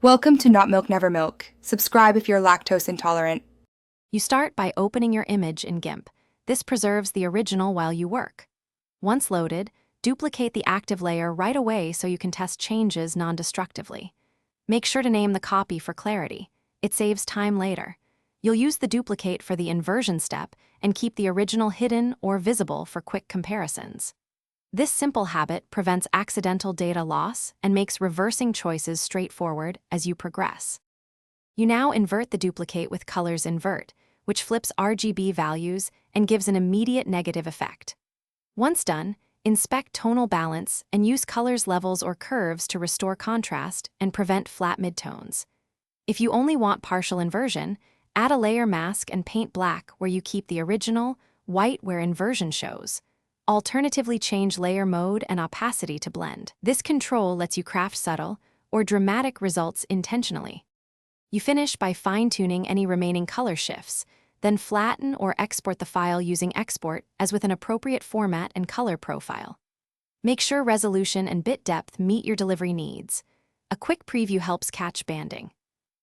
Welcome to Not Milk Never Milk. Subscribe if you're lactose intolerant. You start by opening your image in Gimp. This preserves the original while you work. Once loaded, duplicate the active layer right away so you can test changes non-destructively. Make sure to name the copy for clarity. It saves time later. You'll use the duplicate for the inversion step and keep the original hidden or visible for quick comparisons. This simple habit prevents accidental data loss and makes reversing choices straightforward as you progress. You now invert the duplicate with colors Invert, which flips RGB values and gives an immediate negative effect. Once done, inspect tonal balance and use colors levels or curves to restore contrast and prevent flat midtones. If you only want partial inversion, add a layer mask and paint black where you keep the original, white where inversion shows. Alternatively, change layer mode and opacity to blend. This control lets you craft subtle or dramatic results intentionally. You finish by fine-tuning any remaining color shifts, then flatten or export the file using export as with an appropriate format and color profile. Make sure resolution and bit depth meet your delivery needs. A quick preview helps catch banding.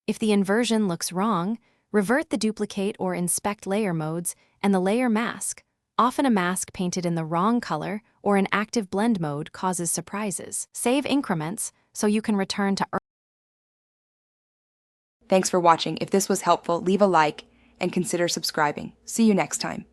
If the inversion looks wrong, revert the duplicate or inspect layer modes and the layer mask. Often a mask painted in the wrong color or in active blend mode causes surprises. Save increments so you can return to Thanks for watching. If this was helpful, leave a like and consider subscribing. See you next time.